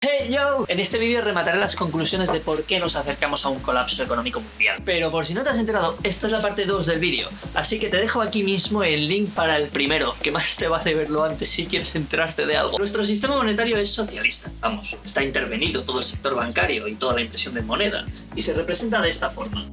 ¡Hey yo! En este vídeo remataré las conclusiones de por qué nos acercamos a un colapso económico mundial. Pero por si no te has enterado, esta es la parte 2 del vídeo, así que te dejo aquí mismo el link para el primero, que más te vale verlo antes si quieres enterarte de algo. Nuestro sistema monetario es socialista, vamos, está intervenido todo el sector bancario y toda la impresión de moneda, y se representa de esta forma.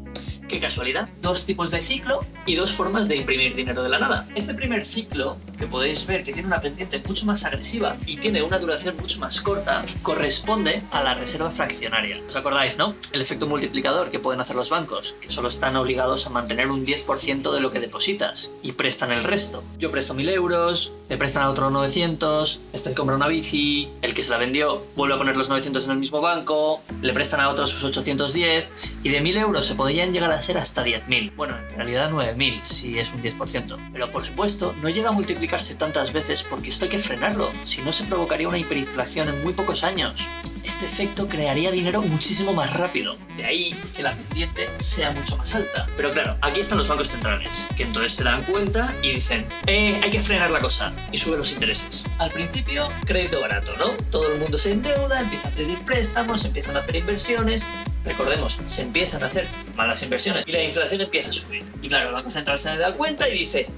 ¡Qué casualidad! Dos tipos de ciclo y dos formas de imprimir dinero de la nada. Este primer ciclo, que podéis ver que tiene una pendiente mucho más agresiva y tiene una duración mucho más corta, corresponde a la reserva fraccionaria. ¿Os acordáis, no? El efecto multiplicador que pueden hacer los bancos, que solo están obligados a mantener un 10% de lo que depositas y prestan el resto. Yo presto 1000 euros, le prestan a otro 900, este compra una bici, el que se la vendió vuelve a poner los 900 en el mismo banco, le prestan a otros sus 810 y de 1000 euros se podrían llegar a hacer hasta 10.000. Bueno, en realidad 9.000 si es un 10%. Pero por supuesto, no llega a multiplicarse tantas veces porque esto hay que frenarlo, si no se provocaría una hiperinflación en muy pocos años. Este efecto crearía dinero muchísimo más rápido. De ahí que la pendiente sea mucho más alta. Pero claro, aquí están los bancos centrales, que entonces se dan cuenta y dicen hay que frenar la cosa, y sube los intereses. Al principio, crédito barato, ¿no? Todo el mundo se endeuda, empieza a pedir préstamos, empiezan a hacer inversiones. Recordemos, se empiezan a hacer malas inversiones y la inflación empieza a subir. Y claro, el Banco Central se da cuenta y dice,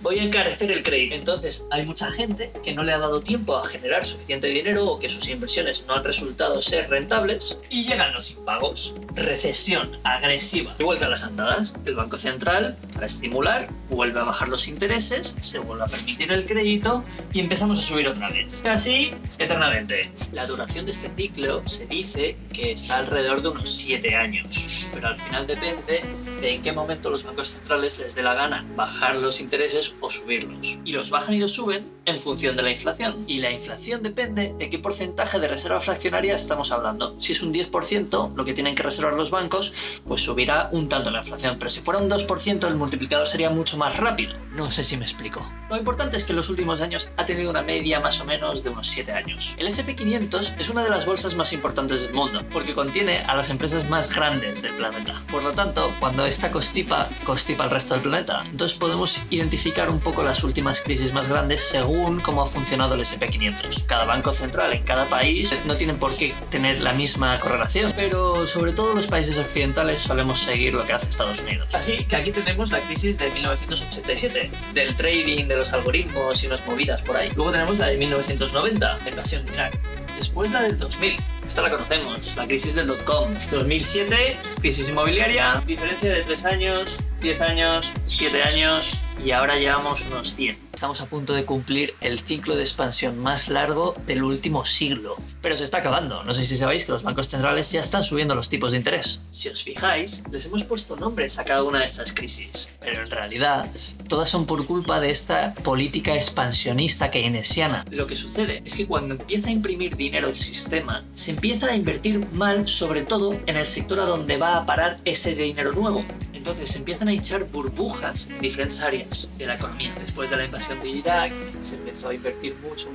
voy a encarecer el crédito. Entonces, hay mucha gente que no le ha dado tiempo a generar suficiente dinero o que sus inversiones no han resultado ser rentables y llegan los impagos. Recesión agresiva. Y vuelta a las andadas. El Banco Central, para estimular, vuelve a bajar los intereses, se vuelve a permitir el crédito y empezamos a subir otra vez. Así, eternamente. La duración de este ciclo se dice que está alrededor de unos 7 años, pero al final depende de en qué momento los bancos centrales les dé la gana bajar los intereses o subirlos. Y los bajan y los suben en función de la inflación. Y la inflación depende de qué porcentaje de reserva fraccionaria estamos hablando. Si es un 10% lo que tienen que reservar los bancos, pues subirá un tanto la inflación. Pero si fuera un 2%, el multiplicador sería mucho más rápido. No sé si me explico. Lo importante es que en los últimos años ha tenido una media más o menos de unos 7 años. El S&P 500 es una de las bolsas más importantes del mundo, porque contiene a las empresas más grandes del planeta. Por lo tanto, cuando esta constipa el resto del planeta. Entonces podemos identificar un poco las últimas crisis más grandes según cómo ha funcionado el S&P 500. Cada banco central en cada país no tienen por qué tener la misma correlación, pero sobre todo los países occidentales solemos seguir lo que hace Estados Unidos. Así que aquí tenemos la crisis de 1987, del trading, de los algoritmos y unas movidas por ahí. Luego tenemos la de 1990, la invasión de Irak. Después la del 2000. Esta la conocemos, la crisis del .com. 2007, crisis inmobiliaria, diferencia de 3 años, 10 años, 7 años y ahora llevamos unos 10. Estamos a punto de cumplir el ciclo de expansión más largo del último siglo. Pero se está acabando. No sé si sabéis que los bancos centrales ya están subiendo los tipos de interés. Si os fijáis, les hemos puesto nombres a cada una de estas crisis. Pero en realidad, todas son por culpa de esta política expansionista keynesiana. Lo que sucede es que cuando empieza a imprimir dinero el sistema, se empieza a invertir mal, sobre todo en el sector a donde va a parar ese dinero nuevo. Entonces se empiezan a echar burbujas en diferentes áreas de la economía. Después de la invasión de Irak, se empezó a invertir mucho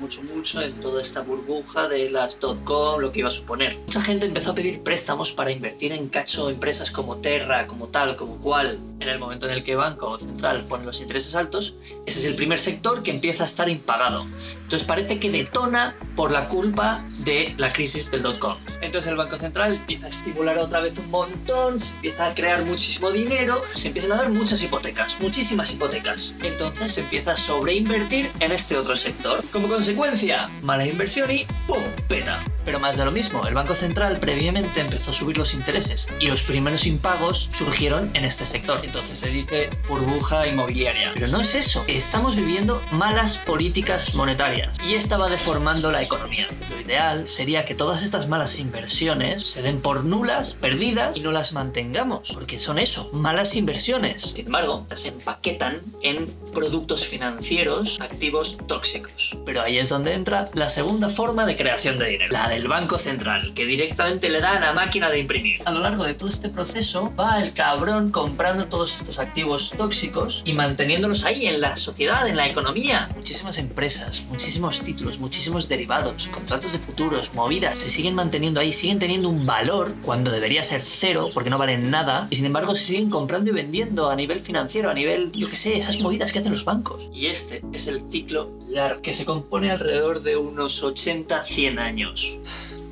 en toda esta burbuja de las .com, lo que iba a suponer. Mucha gente empezó a pedir préstamos para invertir en empresas como Terra, como tal, como cual. En el momento en el que el Banco Central pone los intereses altos, ese es el primer sector que empieza a estar impagado. Entonces parece que detona por la culpa de la crisis del .com. Entonces el Banco Central empieza a estimular otra vez un montón, se empieza a crear muchísimo dinero, se empiezan a dar muchas hipotecas, muchísimas hipotecas. Entonces se empieza a sobreinvertir en este otro sector. Como consecuencia, mala inversión y ¡pum! Peta. Pero más de lo mismo, el Banco Central previamente empezó a subir los intereses y los primeros impagos surgieron en este sector. Entonces se dice burbuja inmobiliaria. Pero no es eso, estamos viviendo malas políticas monetarias y esta va deformando la economía. Lo ideal sería que todas estas malas inversiones se den por nulas, perdidas y no las mantengamos, porque son eso, malas inversiones. Sin embargo, se empaquetan en productos financieros, activos tóxicos. Pero ahí es donde entra la segunda forma de creación de dinero, la del Banco Central, que directamente le da a la máquina de imprimir. A lo largo de todo este proceso va el cabrón comprando todos estos activos tóxicos y manteniéndolos ahí en la sociedad, en la economía. Muchísimas empresas, muchísimos títulos, muchísimos derivados, contratos de futuros, movidas, se siguen manteniendo ahí, siguen teniendo un valor cuando debería ser cero porque no valen nada y sin embargo se siguen comprando y vendiendo a nivel financiero, a nivel, yo qué sé, esas movidas que hacen los bancos. Y este es el ciclo largo que se compone alrededor de unos 80-100 años.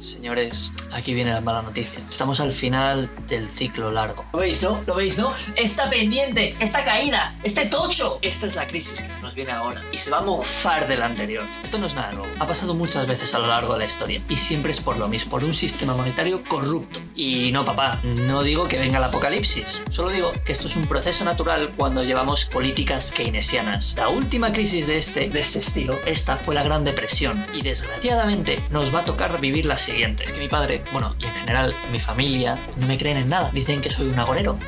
Señores, aquí viene la mala noticia. Estamos al final del ciclo largo. ¿Lo veis, no? ¿Lo veis, no? Esta pendiente, esta caída, este tocho. Esta es la crisis que se nos viene ahora y se va a mofar de la anterior. Esto no es nada nuevo. Ha pasado muchas veces a lo largo de la historia y siempre es por lo mismo, por un sistema monetario corrupto. Y no, papá, no digo que venga el apocalipsis. Solo digo que esto es un proceso natural cuando llevamos políticas keynesianas. La última crisis de este estilo, esta fue la Gran Depresión y desgraciadamente nos va a tocar vivir la siguiente. Es que mi padre, bueno, y en general mi familia, no me creen en nada. Dicen que soy un agorero.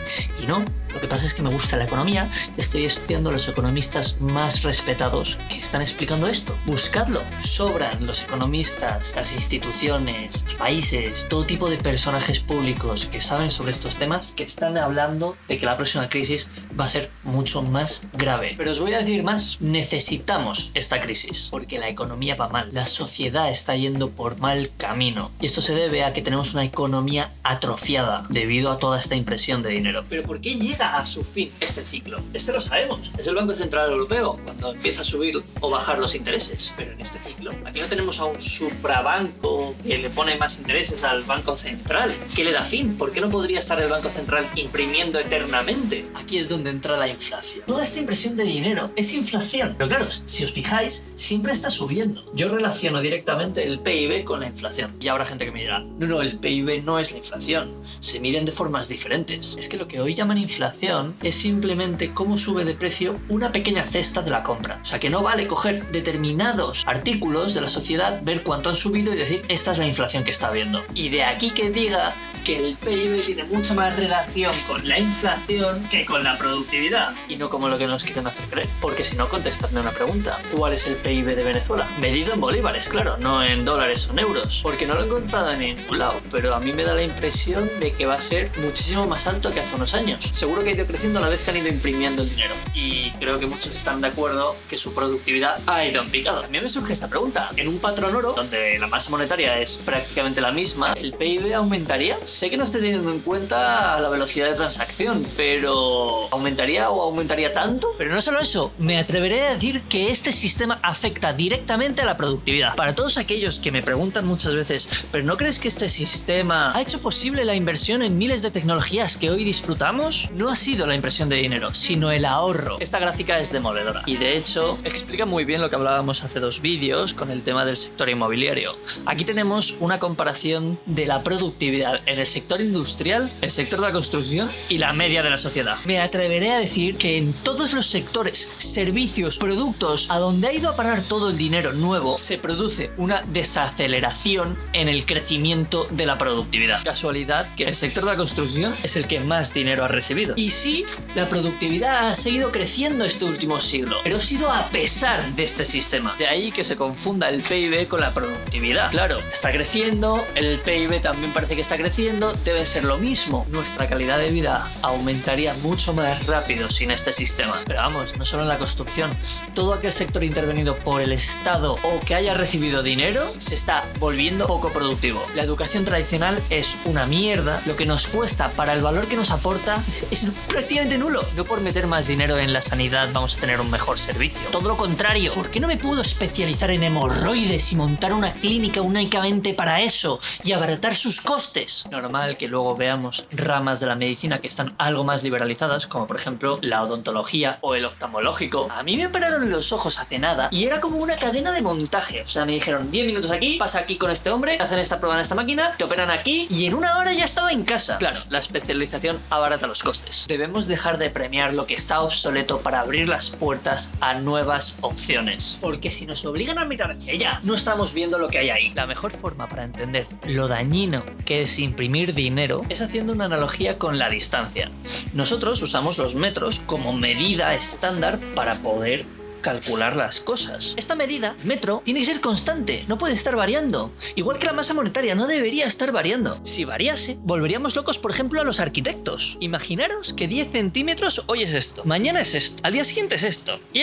Y no, lo que pasa es que me gusta la economía y estoy estudiando a los economistas más respetados que están explicando esto. Buscadlo. Sobran los economistas, las instituciones, los países, todo tipo de personajes públicos que saben sobre estos temas, que están hablando de que la próxima crisis va a ser mucho más grave. Pero os voy a decir más, necesitamos esta crisis porque la economía va mal, la sociedad está yendo por mal camino y esto se debe a que tenemos una economía atrofiada debido a toda esta impresión de dinero. Pero ¿por qué llega a su fin este ciclo? Este lo sabemos, es el Banco Central Europeo cuando empieza a subir o bajar los intereses. Pero en este ciclo, aquí no tenemos a un suprabanco que le pone más intereses al Banco Central. ¿Qué le da fin? ¿Por qué no podría estar el Banco Central imprimiendo eternamente? Aquí es donde entra la inflación. Toda esta impresión de dinero es inflación. Pero claro, si os fijáis, siempre está subiendo. Yo relaciono directamente el PIB con la inflación. Y habrá gente que me dirá, no, el PIB no es la inflación. Se miden de formas diferentes. Es que lo que hoy llaman inflación es simplemente cómo sube de precio una pequeña cesta de la compra. O sea que no vale coger determinados artículos de la sociedad, ver cuánto han subido y decir esta es la inflación que está habiendo. Y de aquí que diga que el PIB tiene mucha más relación con la inflación que con la productividad. Y no como lo que nos quieren hacer creer. Porque si no, contestadme una pregunta. ¿Cuál es el PIB de Venezuela? Medido en bolívares, claro, no en dólares o en euros. Porque no lo he encontrado en ningún lado. Pero a mí me da la impresión de que va a ser muchísimo más alto que hace unos años. Seguro que ha ido creciendo a la vez que han ido imprimiendo el dinero. Y creo que muchos están de acuerdo que su productividad ha ido en picado. También me surge esta pregunta. En un patrón oro, donde la masa monetaria es prácticamente la misma, ¿el PIB aumentaría? Sé que no estoy teniendo en cuenta la velocidad de transacción, pero ¿aumentaría o aumentaría tanto? Pero no solo eso, me atreveré a decir que este sistema afecta directamente a la productividad. Para todos aquellos que me preguntan muchas veces, ¿pero no crees que este sistema ha hecho posible la inversión en miles de tecnologías que hoy disfrutamos? No ha sido la impresión de dinero, sino el ahorro. Esta gráfica es demoledora y de hecho explica muy bien lo que hablábamos hace 2 vídeos con el tema del sector inmobiliario. Aquí tenemos una comparación de la productividad en el sector industrial, el sector de la construcción y la media de la sociedad. Me atreveré a decir que en todos los sectores, servicios, productos, a donde ha ido a parar todo el dinero nuevo, se produce una desaceleración en el crecimiento de la productividad. Casualidad que el sector de la construcción es el que más dinero ha recibido. Y sí, la productividad ha seguido creciendo este último siglo, pero ha sido a pesar de este sistema. De ahí que se confunda el PIB con la productividad. Claro, está creciendo, el PIB también parece que está creciendo, debe ser lo mismo. Nuestra calidad de vida aumentaría mucho más rápido sin este sistema. Pero vamos, no solo en la construcción, todo aquel sector intervenido por el Estado o que haya recibido dinero se está volviendo poco productivo. La educación tradicional es una mierda, lo que nos cuesta para el valor que nos aporta es prácticamente nulo. No por meter más dinero en la sanidad vamos a tener un mejor servicio. Todo lo contrario. ¿Por qué no me puedo especializar en hemorroides y montar una clínica únicamente para eso y abaratar sus costes? Normal que luego veamos ramas de la medicina que están algo más liberalizadas, como por ejemplo la odontología o el oftalmológico. A mí me operaron los ojos hace nada y era como una cadena de montaje. O sea, me dijeron 10 minutos aquí, pasa aquí con este hombre, hacen esta prueba en esta máquina, te operan aquí y en una hora ya estaba en casa. Claro, la especialización abarata los costes. Debemos dejar de premiar lo que está obsoleto para abrir las puertas a nuevas opciones. Porque si nos obligan a mirar hacia allá, no estamos viendo lo que hay ahí. La mejor forma para entender lo dañino que es imprimir dinero es haciendo una analogía con la distancia. Nosotros usamos los metros como medida estándar para poder calcular las cosas. Esta medida, metro, tiene que ser constante, no puede estar variando. Igual que la masa monetaria, no debería estar variando. Si variase, volveríamos locos, por ejemplo, a los arquitectos. Imaginaros que 10 centímetros hoy es esto, mañana es esto, al día siguiente es esto, y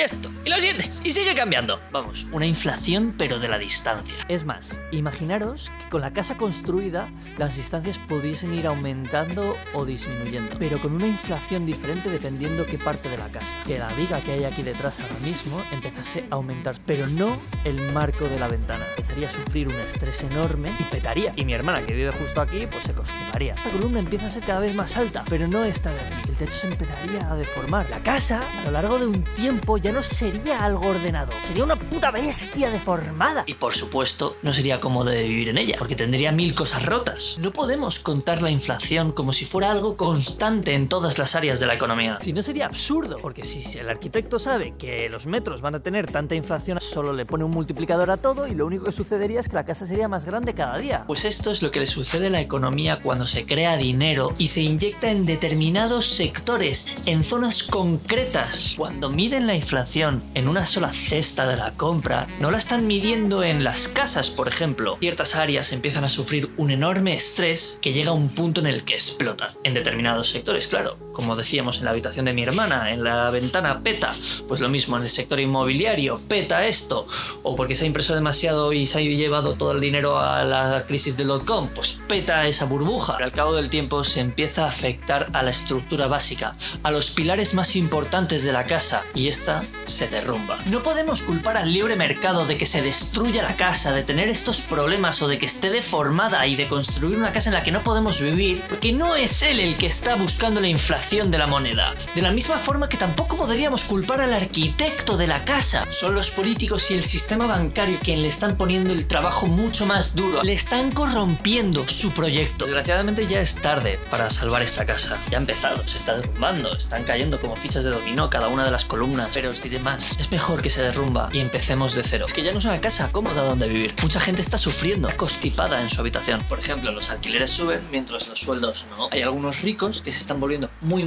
lo siguiente, y sigue cambiando. Vamos, una inflación pero de la distancia. Es más, imaginaros que con la casa construida las distancias pudiesen ir aumentando o disminuyendo, pero con una inflación diferente dependiendo qué parte de la casa. Que la viga que hay aquí detrás ahora mismo consumo empezase a aumentar, pero no el marco de la ventana. Empezaría a sufrir un estrés enorme y petaría. Y mi hermana, que vive justo aquí, pues se constiparía. Esta columna empieza a ser cada vez más alta, pero no esta de aquí. El techo se empezaría a deformar. La casa, a lo largo de un tiempo, ya no sería algo ordenado. Sería una puta bestia deformada. Y por supuesto, no sería cómodo de vivir en ella, porque tendría 1000 cosas rotas. No podemos contar la inflación como si fuera algo constante en todas las áreas de la economía. Si no, sería absurdo, porque si el arquitecto sabe que los metros van a tener tanta inflación, solo le pone un multiplicador a todo y lo único que sucedería es que la casa sería más grande cada día. Pues esto es lo que le sucede a la economía cuando se crea dinero y se inyecta en determinados sectores, en zonas concretas. Cuando miden la inflación en una sola cesta de la compra, no la están midiendo en las casas, por ejemplo. Ciertas áreas empiezan a sufrir un enorme estrés que llega a un punto en el que explota. En determinados sectores, claro, como decíamos en la habitación de mi hermana, en la ventana peta, pues lo mismo en el sector inmobiliario, peta esto, o porque se ha impreso demasiado y se ha llevado todo el dinero a la crisis del .com, pues peta esa burbuja. Pero al cabo del tiempo se empieza a afectar a la estructura básica, a los pilares más importantes de la casa, y esta se derrumba. No podemos culpar al libre mercado de que se destruya la casa, de tener estos problemas o de que esté deformada y de construir una casa en la que no podemos vivir, porque no es él el que está buscando la inflación de la moneda. De la misma forma que tampoco podríamos culpar al arquitecto de la casa. Son los políticos y el sistema bancario quien le están poniendo el trabajo mucho más duro. Le están corrompiendo su proyecto. Desgraciadamente ya es tarde para salvar esta casa. Ya ha empezado, se está derrumbando, están cayendo como fichas de dominó cada una de las columnas. Pero os diré más, es mejor que se derrumba y empecemos de cero. Es que ya no es una casa cómoda donde vivir. Mucha gente está sufriendo, constipada en su habitación. Por ejemplo, los alquileres suben mientras los sueldos no. Hay algunos ricos que se están volviendo muy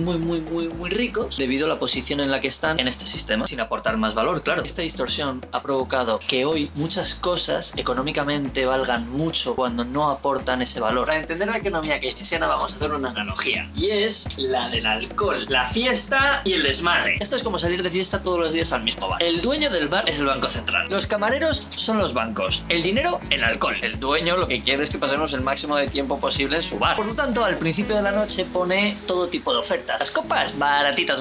ricos debido a la posición en la que están en este sistema, sin aportar más valor, claro. Esta distorsión ha provocado que hoy muchas cosas económicamente valgan mucho cuando no aportan ese valor. Para entender la economía keynesiana vamos a hacer una analogía, y es la del alcohol, la fiesta y el desmadre. Esto es como salir de fiesta todos los días al mismo bar. El dueño del bar es el Banco Central. Los camareros son los bancos. El dinero, el alcohol. El dueño lo que quiere es que pasemos el máximo de tiempo posible en su bar. Por lo tanto, al principio de la noche pone todo tipo de ofertas. Las copas, baratitas.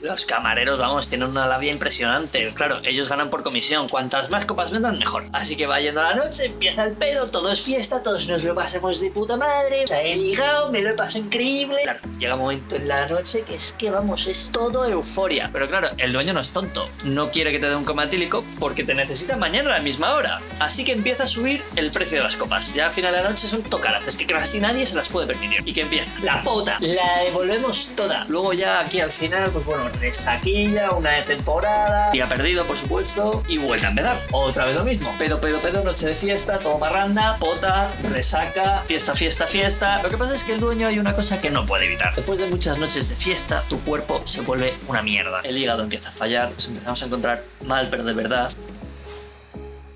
Los camareros, vamos, tienen una labia impresionante. Claro, ellos ganan por comisión. Cuantas más copas vendan, mejor. Así que va yendo la noche, empieza el pedo, todo es fiesta, todos nos lo pasamos de puta madre. O sea, he ligado, me lo paso increíble. Claro, llega un momento en la noche que es que, vamos, es todo euforia. Pero claro, el dueño no es tonto. No quiere que te dé un coma etílico porque te necesita mañana a la misma hora. Así que empieza a subir el precio de las copas. Ya al final de la noche son tocadas. Es que casi nadie se las puede permitir. ¿Y que empieza? La pota. La devolvemos toda. Luego ya aquí al final, pues bueno, resaquilla, una de temporada, día perdido, por supuesto, y vuelta a empezar. Otra vez lo mismo. Pedo, noche de fiesta, todo marranda, pota, resaca, fiesta. Lo que pasa es que el dueño hay una cosa que no puede evitar. Después de muchas noches de fiesta, tu cuerpo se vuelve una mierda. El hígado empieza a fallar, nos empezamos a encontrar mal, pero de verdad,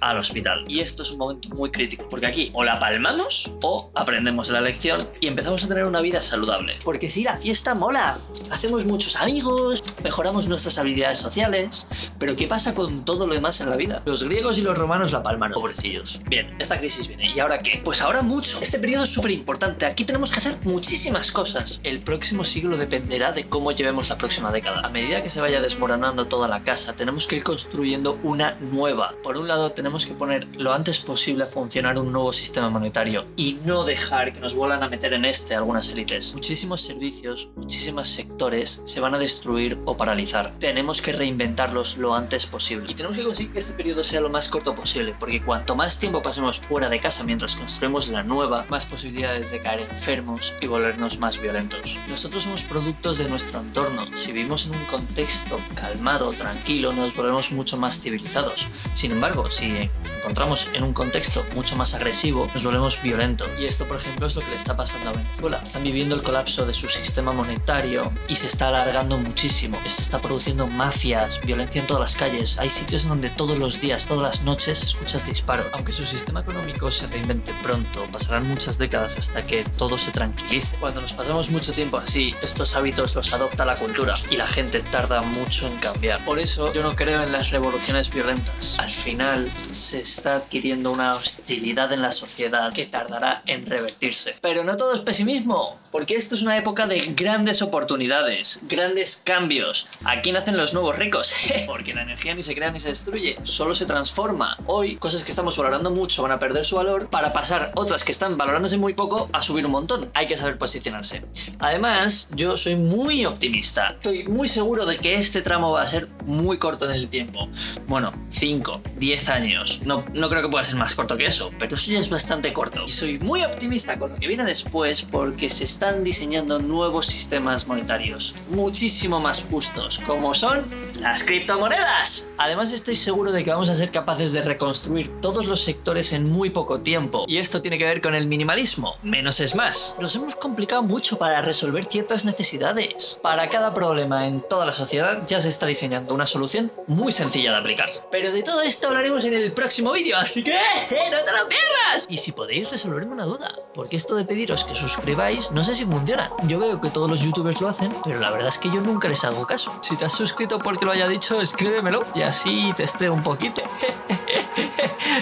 al hospital. Y esto es un momento muy crítico, porque aquí o la palmamos o aprendemos la lección y empezamos a tener una vida saludable. Porque sí, la fiesta mola, hacemos muchos amigos, mejoramos nuestras habilidades sociales, pero ¿qué pasa con todo lo demás en la vida? Los griegos y los romanos la palmaron, pobrecillos. Bien, esta crisis viene, ¿y ahora qué? Pues ahora mucho. Este periodo es súper importante, aquí tenemos que hacer muchísimas cosas. El próximo siglo dependerá de cómo llevemos la próxima década. A medida que se vaya desmoronando toda la casa, tenemos que ir construyendo una nueva. Por un lado, tenemos que poner lo antes posible a funcionar un nuevo sistema monetario y no dejar que nos vuelvan a meter en algunas élites. Muchísimos servicios, muchísimos sectores se van a destruir o paralizar. Tenemos que reinventarlos lo antes posible y tenemos que conseguir que este periodo sea lo más corto posible, porque cuanto más tiempo pasemos fuera de casa mientras construimos la nueva, más posibilidades de caer enfermos y volvernos más violentos. Nosotros somos productos de nuestro entorno. Si vivimos en un contexto calmado, tranquilo, nos volvemos mucho más civilizados. Sin embargo, si nos encontramos en un contexto mucho más agresivo, nos volvemos violentos. Y esto, por ejemplo, es lo que le está pasando a Venezuela. Están viviendo el colapso de su sistema monetario y se está alargando muchísimo. Esto está produciendo mafias, violencia en todas las calles. Hay sitios en donde todos los días, todas las noches, escuchas disparos. Aunque su sistema económico se reinvente pronto, pasarán muchas décadas hasta que todo se tranquilice. Cuando nos pasamos mucho tiempo así, estos hábitos los adopta la cultura y la gente tarda mucho en cambiar. Por eso yo no creo en las revoluciones violentas. Al final, se está adquiriendo una hostilidad en la sociedad que tardará en revertirse. Pero no todo es pesimismo, porque esto es una época de grandes oportunidades, grandes cambios. Aquí nacen los nuevos ricos, porque la energía ni se crea ni se destruye, solo se transforma. Hoy, cosas que estamos valorando mucho van a perder su valor para pasar otras que están valorándose muy poco a subir un montón. Hay que saber posicionarse. Además, yo soy muy optimista. Estoy muy seguro de que este tramo va a ser muy corto en el tiempo. Bueno, 5, 10 años. No creo que pueda ser más corto que eso, pero eso ya es bastante corto. Y soy muy optimista con lo que viene después porque se están diseñando nuevos sistemas monetarios, muchísimo más justos, como son las criptomonedas. Además, estoy seguro de que vamos a ser capaces de reconstruir todos los sectores en muy poco tiempo. Y esto tiene que ver con el minimalismo. Menos es más. Nos hemos complicado mucho para resolver ciertas necesidades. Para cada problema en toda la sociedad ya se está diseñando una solución muy sencilla de aplicar. Pero de todo esto hablaremos en el próximo vídeo, así que ¡no te lo pierdas! Y si podéis resolverme una duda, porque esto de pediros que suscribáis no sé si funciona. Yo veo que todos los youtubers lo hacen, pero la verdad es que yo nunca les hago caso. Si te has suscrito porque lo haya dicho, escríbemelo y así testeo un poquito.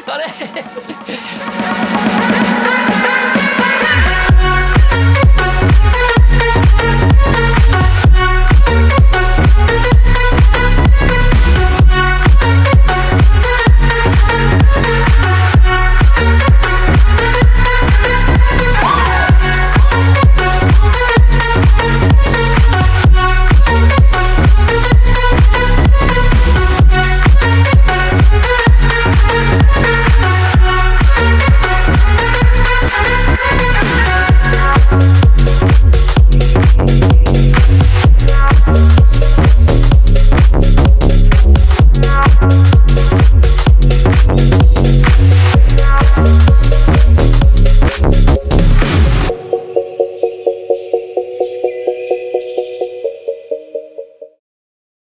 ¿Vale?